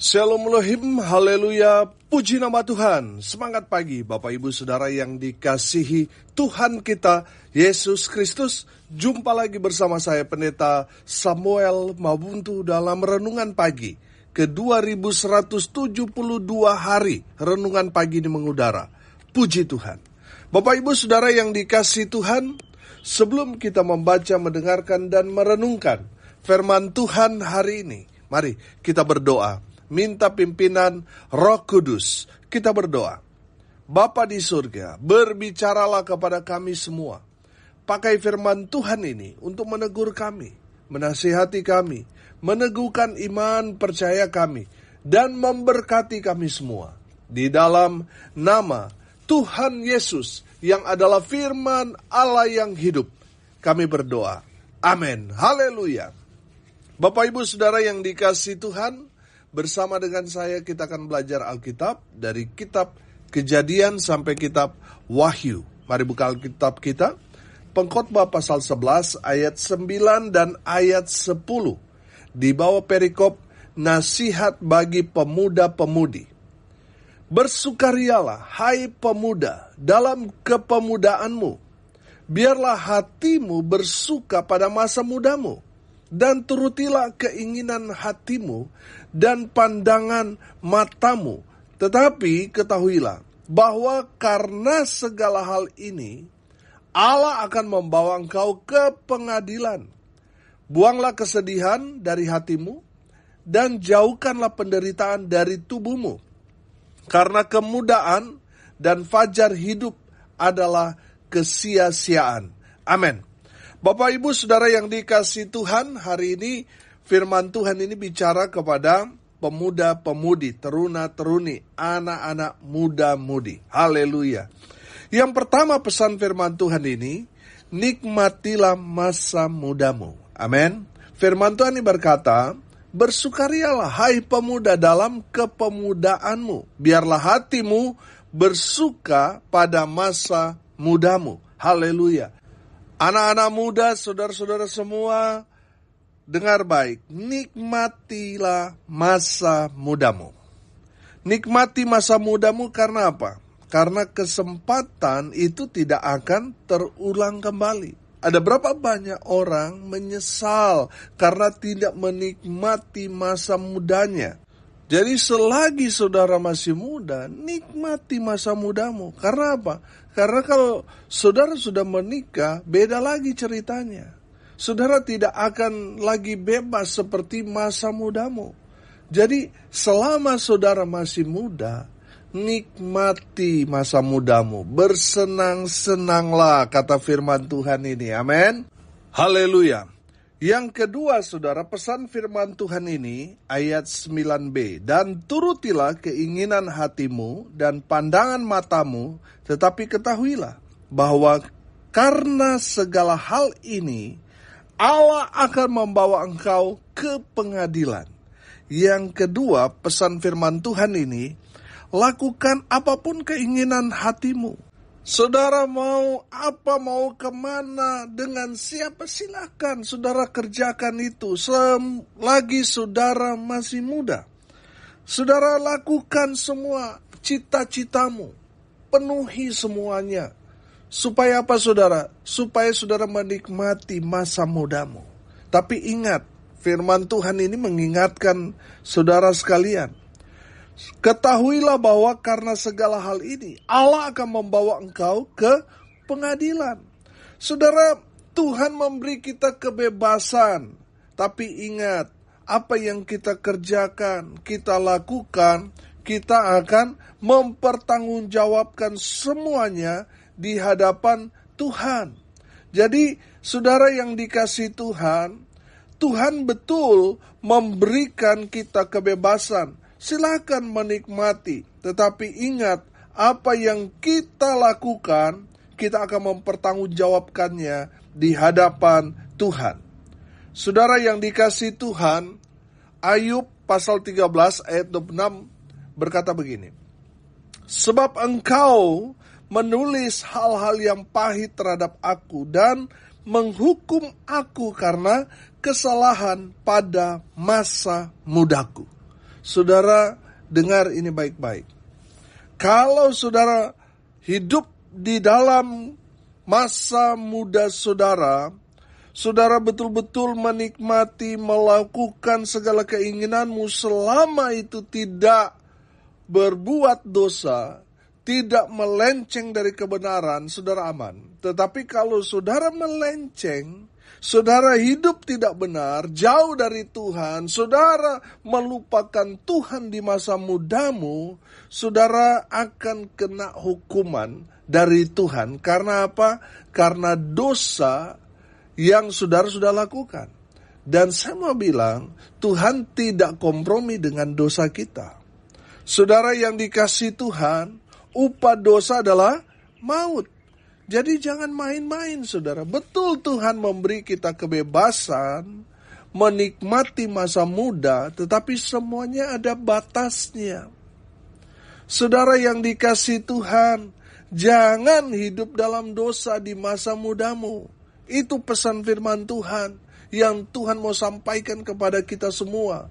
Shalom Elohim, haleluya, puji nama Tuhan. Semangat pagi Bapak Ibu Saudara yang dikasihi Tuhan kita Yesus Kristus. Jumpa lagi bersama saya Pendeta Samuel Mabuntu dalam Renungan Pagi ke 2172 hari Renungan Pagi ini mengudara. Puji Tuhan. Bapak Ibu Saudara yang dikasihi Tuhan, sebelum kita membaca, mendengarkan dan merenungkan firman Tuhan hari ini, mari kita berdoa. Minta pimpinan Roh Kudus. Kita berdoa. Bapa di surga, berbicaralah kepada kami semua. Pakai firman Tuhan ini untuk menegur kami, menasihati kami, meneguhkan iman percaya kami, dan memberkati kami semua. Di dalam nama Tuhan Yesus yang adalah firman Allah yang hidup, kami berdoa. Amin. Haleluya. Bapak Ibu Saudara yang dikasihi Tuhan, bersama dengan saya kita akan belajar Alkitab dari kitab Kejadian sampai kitab Wahyu. Mari buka Alkitab kita. Pengkhotbah pasal 11 ayat 9 dan ayat 10. Di bawah perikop nasihat bagi pemuda-pemudi. Bersukarialah hai pemuda dalam kepemudaanmu. Biarlah hatimu bersuka pada masa mudamu. Dan turutilah keinginan hatimu dan pandangan matamu. Tetapi ketahuilah bahwa karena segala hal ini, Allah akan membawa engkau ke pengadilan. Buanglah kesedihan dari hatimu dan jauhkanlah penderitaan dari tubuhmu. Karena kemudahan dan fajar hidup adalah kesia-siaan. Amin. Bapak Ibu Saudara yang dikasihi Tuhan, hari ini firman Tuhan ini bicara kepada pemuda-pemudi, teruna-teruni, anak-anak muda-mudi. Haleluya. Yang pertama pesan firman Tuhan ini, nikmatilah masa mudamu. Amin. Firman Tuhan ini berkata, bersukarialah hai pemuda dalam kepemudaanmu. Biarlah hatimu bersuka pada masa mudamu. Haleluya. Anak-anak muda, saudara-saudara semua, dengar baik, nikmatilah masa mudamu. Nikmati masa mudamu karena apa? Karena kesempatan itu tidak akan terulang kembali. Ada berapa banyak orang menyesal karena tidak menikmati masa mudanya. Jadi selagi saudara masih muda, nikmati masa mudamu. Karena apa? Karena kalau saudara sudah menikah, beda lagi ceritanya. Saudara tidak akan lagi bebas seperti masa mudamu. Jadi selama saudara masih muda, nikmati masa mudamu. Bersenang-senanglah, kata firman Tuhan ini. Amin. Haleluya. Yang kedua, saudara, pesan firman Tuhan ini, ayat 9b. Dan turutilah keinginan hatimu dan pandangan matamu, tetapi ketahuilah bahwa karena segala hal ini, Allah akan membawa engkau ke pengadilan. Yang kedua, pesan firman Tuhan ini, lakukan apapun keinginan hatimu. Saudara mau apa, mau kemana, dengan siapa, silakan saudara kerjakan itu selagi saudara masih muda. Saudara lakukan semua cita-citamu, penuhi semuanya. Supaya apa saudara? Supaya saudara menikmati masa mudamu. Tapi ingat, firman Tuhan ini mengingatkan saudara sekalian. Ketahuilah bahwa karena segala hal ini, Allah akan membawa engkau ke pengadilan. Saudara, Tuhan memberi kita kebebasan. Tapi ingat, apa yang kita kerjakan, kita lakukan, kita akan mempertanggungjawabkan semuanya di hadapan Tuhan. Jadi, saudara yang dikasihi Tuhan, Tuhan betul memberikan kita kebebasan. Silakan menikmati, tetapi ingat, apa yang kita lakukan, kita akan mempertanggungjawabkannya di hadapan Tuhan. Saudara yang dikasihi Tuhan, Ayub pasal 13 ayat 26 berkata begini. Sebab engkau menulis hal-hal yang pahit terhadap aku dan menghukum aku karena kesalahan pada masa mudaku. Saudara, dengar ini baik-baik. Kalau saudara hidup di dalam masa muda saudara, saudara betul-betul menikmati melakukan segala keinginanmu selama itu tidak berbuat dosa, tidak melenceng dari kebenaran, saudara aman. Tetapi kalau saudara melenceng, saudara hidup tidak benar, jauh dari Tuhan, saudara melupakan Tuhan di masa mudamu, saudara akan kena hukuman dari Tuhan. Karena apa? Karena dosa yang saudara sudah lakukan. Dan saya mau bilang, Tuhan tidak kompromi dengan dosa kita. Saudara yang dikasihi Tuhan, upah dosa adalah maut. Jadi jangan main-main, saudara. Betul Tuhan memberi kita kebebasan, menikmati masa muda, tetapi semuanya ada batasnya. Saudara yang dikasihi Tuhan, jangan hidup dalam dosa di masa mudamu. Itu pesan firman Tuhan yang Tuhan mau sampaikan kepada kita semua.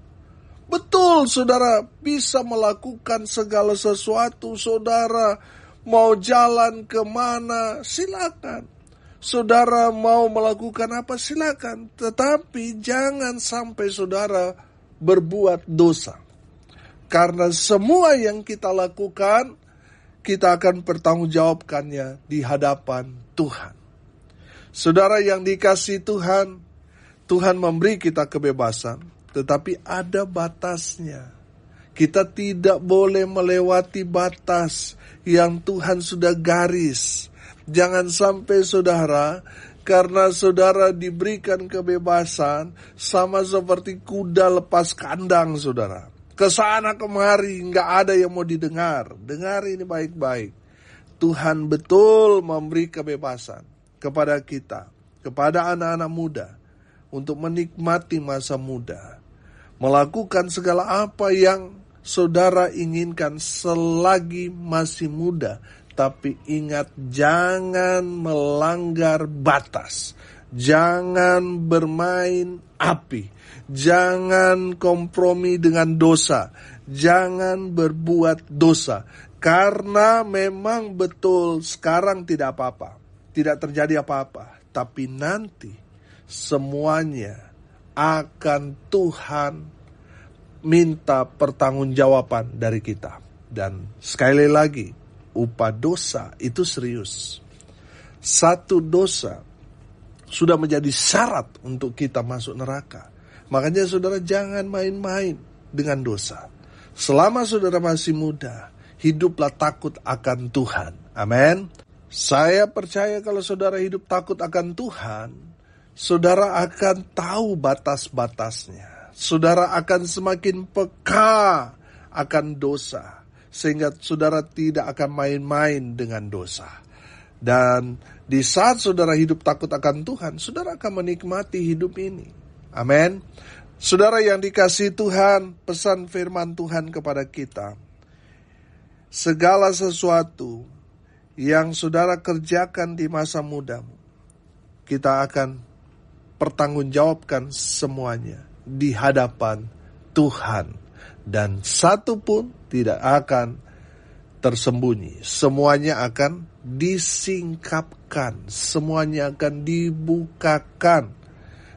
Betul, saudara bisa melakukan segala sesuatu, saudara mau jalan kemana, silakan. Saudara mau melakukan apa, silakan. Tetapi jangan sampai saudara berbuat dosa. Karena semua yang kita lakukan, kita akan pertanggungjawabkannya di hadapan Tuhan. Saudara yang dikasihi Tuhan, Tuhan memberi kita kebebasan, tetapi ada batasnya. Kita tidak boleh melewati batas yang Tuhan sudah garis. Jangan sampai saudara, karena saudara diberikan kebebasan, sama seperti kuda lepas kandang saudara. Kesana kemari, nggak ada yang mau didengar. Dengar ini baik-baik. Tuhan betul memberi kebebasan kepada kita, kepada anak-anak muda, untuk menikmati masa muda. Melakukan segala apa yang saudara inginkan selagi masih muda. Tapi ingat, jangan melanggar batas. Jangan bermain api. Jangan kompromi dengan dosa. Jangan berbuat dosa. Karena memang betul sekarang tidak apa-apa. Tidak terjadi apa-apa. Tapi nanti semuanya akan Tuhan minta pertanggungjawaban dari kita. Dan sekali lagi, upah dosa itu serius. Satu dosa sudah menjadi syarat untuk kita masuk neraka. Makanya saudara jangan main-main dengan dosa. Selama saudara masih muda, hiduplah takut akan Tuhan. Amin. Saya percaya kalau saudara hidup takut akan Tuhan, saudara akan tahu batas-batasnya. Saudara akan semakin peka akan dosa. Sehingga saudara tidak akan main-main dengan dosa. Dan di saat saudara hidup takut akan Tuhan, saudara akan menikmati hidup ini. Amin. Saudara yang dikasihi Tuhan, pesan firman Tuhan kepada kita. Segala sesuatu yang saudara kerjakan di masa mudamu, kita akan pertanggungjawabkan semuanya di hadapan Tuhan. Dan satu pun tidak akan tersembunyi. Semuanya akan disingkapkan. Semuanya akan dibukakan.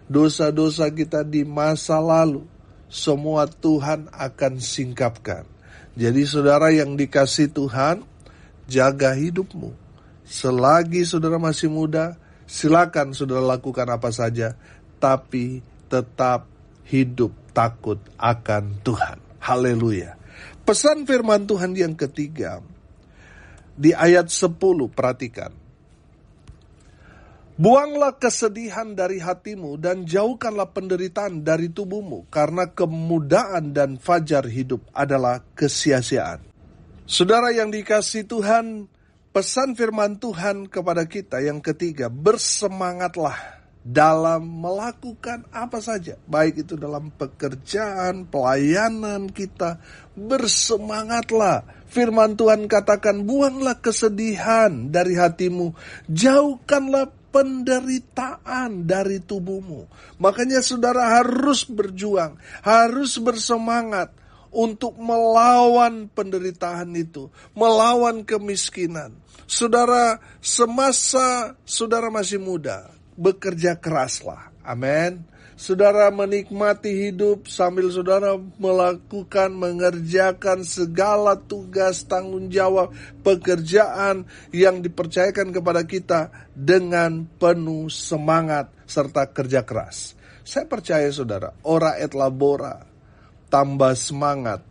Dosa-dosa kita di masa lalu, semua Tuhan akan singkapkan. Jadi saudara yang dikasihi Tuhan, jaga hidupmu. Selagi saudara masih muda, silakan saudara lakukan apa saja. Tapi tetap hidup takut akan Tuhan. Haleluya. Pesan firman Tuhan yang ketiga, di ayat 10, perhatikan. Buanglah kesedihan dari hatimu dan jauhkanlah penderitaan dari tubuhmu, karena kemudaan dan fajar hidup adalah kesia-siaan. Saudara yang dikasihi Tuhan, pesan firman Tuhan kepada kita yang ketiga, bersemangatlah dalam melakukan apa saja, baik itu dalam pekerjaan, pelayanan kita, bersemangatlah. Firman Tuhan katakan, buanglah kesedihan dari hatimu, jauhkanlah penderitaan dari tubuhmu. Makanya saudara harus berjuang, harus bersemangat untuk melawan penderitaan itu, melawan kemiskinan. Saudara, semasa saudara masih muda, bekerja keraslah. Amin. Saudara menikmati hidup sambil saudara mengerjakan segala tugas, tanggung jawab, pekerjaan yang dipercayakan kepada kita dengan penuh semangat serta kerja keras. Saya percaya saudara, ora et labora, tambah semangat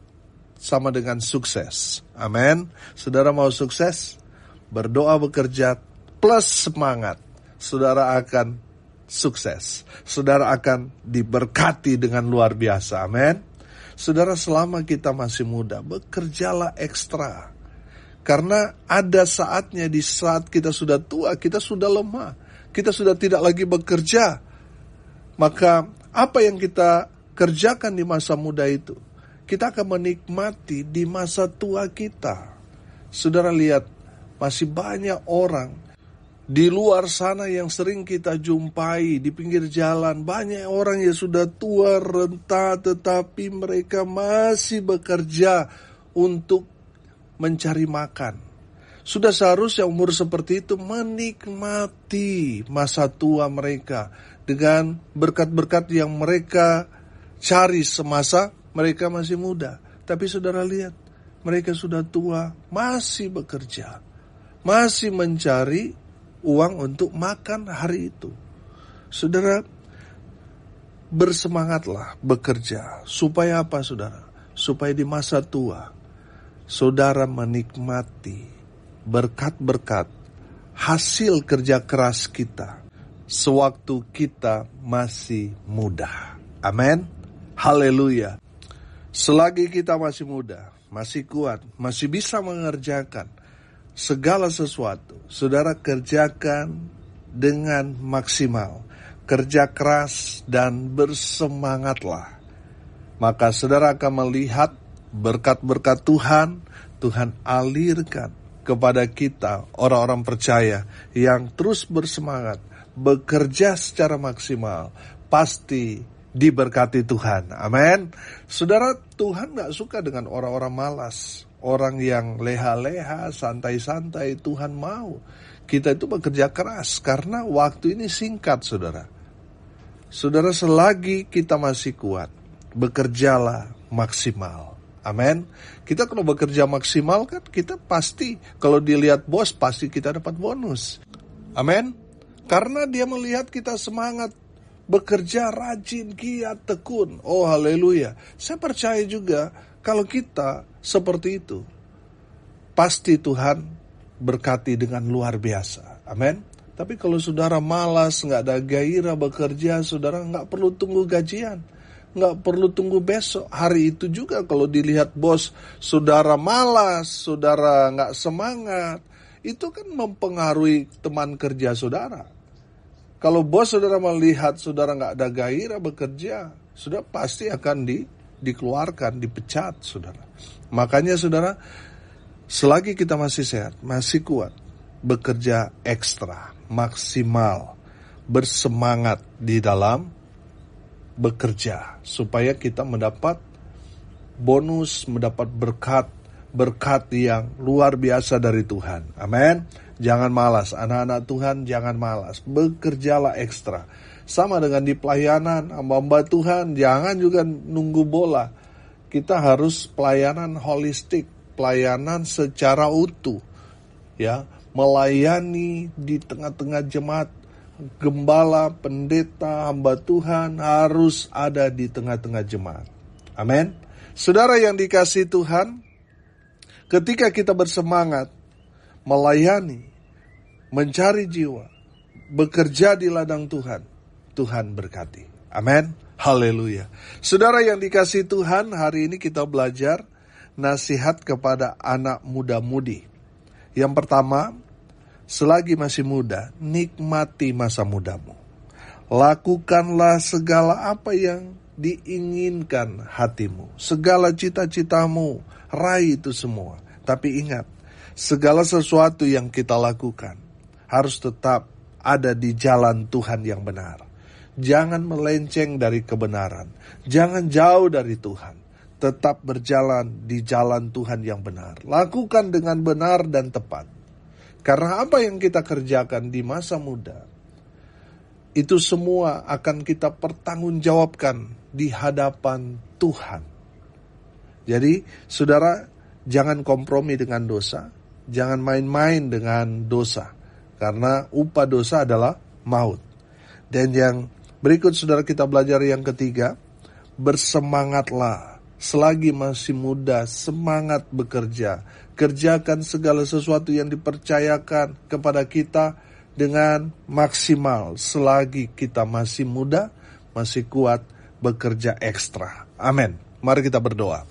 sama dengan sukses. Amin. Saudara mau sukses? Berdoa, bekerja, plus semangat. Saudara akan sukses. Saudara akan diberkati dengan luar biasa. Amin. Saudara, selama kita masih muda, bekerjalah ekstra. Karena ada saatnya di saat kita sudah tua, kita sudah lemah. Kita sudah tidak lagi bekerja. Maka apa yang kita kerjakan di masa muda itu, kita akan menikmati di masa tua kita. Saudara lihat, masih banyak orang di luar sana yang sering kita jumpai di pinggir jalan. Banyak orang yang sudah tua, renta, tetapi mereka masih bekerja untuk mencari makan. Sudah seharusnya umur seperti itu menikmati masa tua mereka dengan berkat-berkat yang mereka cari semasa mereka masih muda. Tapi saudara lihat, mereka sudah tua, masih bekerja, masih mencari uang untuk makan hari itu. Saudara, bersemangatlah bekerja. Supaya apa saudara? Supaya di masa tua, saudara menikmati berkat-berkat hasil kerja keras kita sewaktu kita masih muda. Amin. Haleluya. Selagi kita masih muda, masih kuat, masih bisa mengerjakan segala sesuatu, saudara kerjakan dengan maksimal. Kerja keras dan bersemangatlah. Maka saudara akan melihat berkat-berkat Tuhan, Tuhan alirkan kepada kita, orang-orang percaya yang terus bersemangat, bekerja secara maksimal, pasti diberkati Tuhan. Amin. Saudara, Tuhan gak suka dengan orang-orang malas. Orang yang leha-leha, santai-santai. Tuhan mau kita itu bekerja keras karena waktu ini singkat, saudara. Saudara, selagi kita masih kuat, bekerjalah maksimal. Amin. Kita kalau bekerja maksimal kan kita pasti, kalau dilihat bos pasti kita dapat bonus. Amin. Karena dia melihat kita semangat, bekerja rajin, giat, tekun. Oh haleluya. Saya percaya juga kalau kita seperti itu, pasti Tuhan berkati dengan luar biasa. Amin. Tapi kalau saudara malas, gak ada gairah bekerja, saudara gak perlu tunggu gajian. Gak perlu tunggu besok. Hari itu juga kalau dilihat bos, saudara malas, saudara gak semangat, itu kan mempengaruhi teman kerja saudara. Kalau bos saudara melihat saudara gak ada gairah bekerja, saudara pasti akan dikeluarkan, dipecat saudara. Makanya saudara, selagi kita masih sehat, masih kuat, bekerja ekstra, maksimal, bersemangat di dalam bekerja, supaya kita mendapat bonus, mendapat berkat yang luar biasa dari Tuhan. Amin. Jangan malas, anak-anak Tuhan, jangan malas, bekerjalah ekstra. Sama dengan di pelayanan, hamba-hamba Tuhan, jangan juga nunggu bola. Kita harus pelayanan holistik, pelayanan secara utuh, ya, melayani di tengah-tengah jemaat. Gembala, pendeta, hamba Tuhan harus ada di tengah-tengah jemaat. Amin. Saudara yang dikasihi Tuhan, ketika kita bersemangat melayani, mencari jiwa, bekerja di ladang Tuhan, Tuhan berkati. Amin. Haleluya. Saudara yang dikasihi Tuhan, hari ini kita belajar nasihat kepada anak muda-mudi. Yang pertama, selagi masih muda, nikmati masa mudamu. Lakukanlah segala apa yang diinginkan hatimu. Segala cita-citamu, raih itu semua. Tapi ingat, segala sesuatu yang kita lakukan harus tetap ada di jalan Tuhan yang benar. Jangan melenceng dari kebenaran. Jangan jauh dari Tuhan. tetap berjalan di jalan Tuhan yang benar. Lakukan dengan benar dan tepat. Karena apa yang kita kerjakan di masa muda, itu semua akan kita pertanggungjawabkan di hadapan Tuhan. Jadi, saudara, jangan kompromi dengan dosa. Jangan main-main dengan dosa. Karena upah dosa adalah maut. Dan yang berikut, saudara, kita belajar yang ketiga. Bersemangatlah. Selagi masih muda, semangat bekerja. Kerjakan segala sesuatu yang dipercayakan kepada kita dengan maksimal. Selagi kita masih muda, masih kuat, bekerja ekstra. Amin. Mari kita berdoa.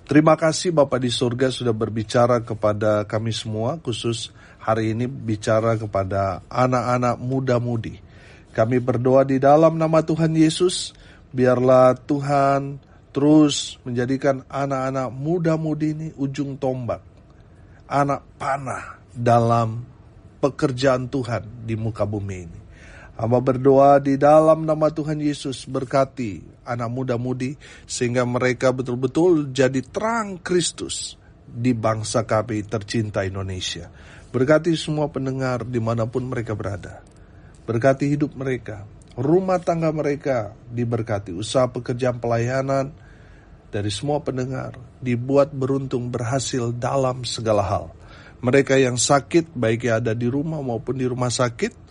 Terima kasih Bapa di surga sudah berbicara kepada kami semua, khusus hari ini bicara kepada anak-anak muda-mudi. Kami berdoa di dalam nama Tuhan Yesus, biarlah Tuhan terus menjadikan anak-anak muda-mudi ini ujung tombak, anak panah dalam pekerjaan Tuhan di muka bumi ini. Hamba berdoa di dalam nama Tuhan Yesus, berkati anak muda-mudi sehingga mereka betul-betul jadi terang Kristus di bangsa kami tercinta Indonesia. Berkati semua pendengar dimanapun mereka berada. Berkati hidup mereka, rumah tangga mereka diberkati, usaha pekerjaan pelayanan dari semua pendengar dibuat beruntung berhasil dalam segala hal. Mereka yang sakit, baik yang ada di rumah maupun di rumah sakit,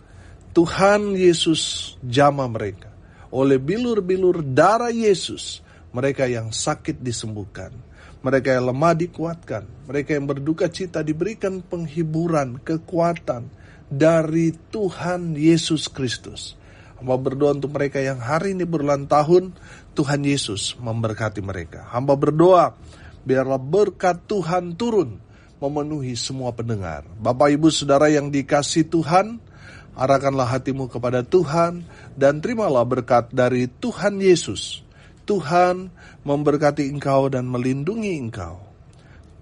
Tuhan Yesus jamah mereka. Oleh bilur-bilur darah Yesus, mereka yang sakit disembuhkan. Mereka yang lemah dikuatkan. Mereka yang berduka cita diberikan penghiburan, kekuatan dari Tuhan Yesus Kristus. Hamba berdoa untuk mereka yang hari ini berulang tahun, Tuhan Yesus memberkati mereka. Hamba berdoa, biarlah berkat Tuhan turun, memenuhi semua pendengar. Bapak, Ibu, Saudara yang dikasihi Tuhan, arahkanlah hatimu kepada Tuhan, dan terimalah berkat dari Tuhan Yesus. Tuhan memberkati engkau dan melindungi engkau.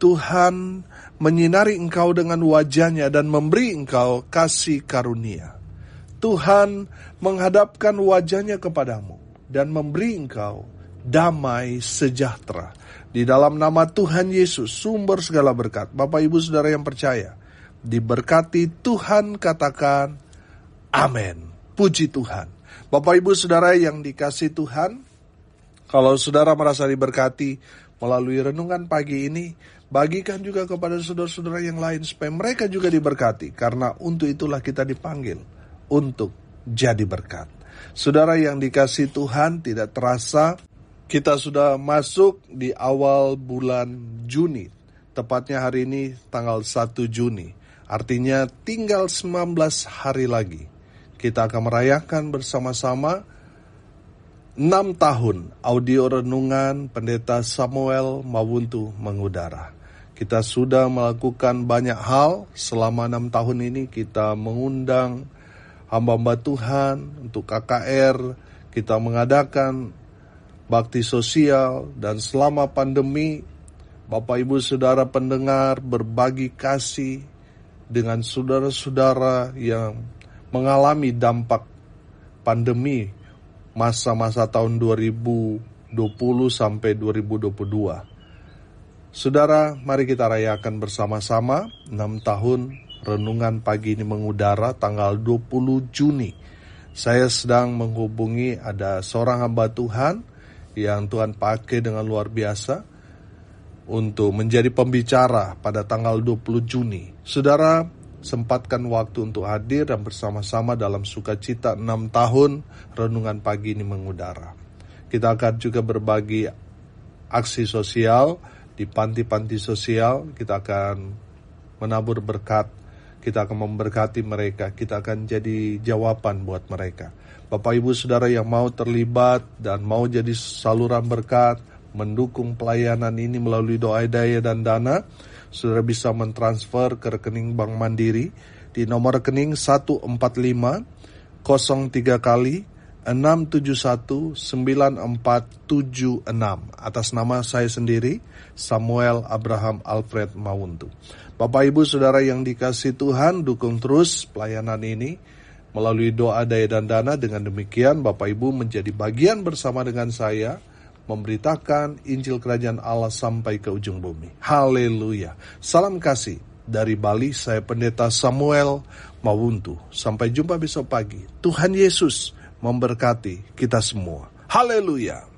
Tuhan menyinari engkau dengan wajah-Nya dan memberi engkau kasih karunia. Tuhan menghadapkan wajah-Nya kepadamu dan memberi engkau damai sejahtera. Di dalam nama Tuhan Yesus, sumber segala berkat. Bapak, Ibu, Saudara yang percaya, diberkati Tuhan, katakan amin. Puji Tuhan. Bapak, Ibu, Saudara yang dikasihi Tuhan, kalau saudara merasa diberkati melalui renungan pagi ini, bagikan juga kepada saudara-saudara yang lain supaya mereka juga diberkati. Karena untuk itulah kita dipanggil untuk jadi berkat. Saudara yang dikasihi Tuhan, tidak terasa kita sudah masuk di awal bulan Juni. Tepatnya hari ini tanggal 1 Juni. Artinya tinggal 19 hari lagi. Kita akan merayakan bersama-sama 6 tahun audio renungan Pendeta Samuel Mawuntu mengudara. Kita sudah melakukan banyak hal selama 6 tahun ini. Kita mengundang hamba-hamba Tuhan untuk KKR, kita mengadakan bakti sosial, dan selama pandemi, Bapak, Ibu, Saudara pendengar berbagi kasih dengan saudara-saudara yang mengalami dampak pandemi masa-masa tahun 2020 sampai 2022. Saudara, mari kita rayakan bersama-sama 6 tahun renungan pagi ini mengudara tanggal 20 Juni. Saya sedang menghubungi ada seorang hamba Tuhan yang Tuhan pakai dengan luar biasa untuk menjadi pembicara pada tanggal 20 Juni. Saudara, sempatkan waktu untuk hadir dan bersama-sama dalam sukacita 6 tahun renungan pagi ini mengudara. Kita akan juga berbagi aksi sosial di panti-panti sosial. Kita akan menabur berkat. Kita akan memberkati mereka, kita akan jadi jawaban buat mereka. Bapak, Ibu, Saudara yang mau terlibat dan mau jadi saluran berkat, mendukung pelayanan ini melalui doa, daya, dan dana, saudara bisa mentransfer ke rekening Bank Mandiri di nomor rekening 145 03 kali 671 9476 atas nama saya sendiri, Samuel Abraham Alfred Mawuntu. Bapak, Ibu, Saudara yang dikasihi Tuhan, dukung terus pelayanan ini melalui doa, daya, dan dana. Dengan demikian Bapak, Ibu menjadi bagian bersama dengan saya memberitakan Injil Kerajaan Allah sampai ke ujung bumi. Haleluya. Salam kasih dari Bali, saya Pendeta Samuel Mawuntu. Sampai jumpa besok pagi. Tuhan Yesus memberkati kita semua. Haleluya.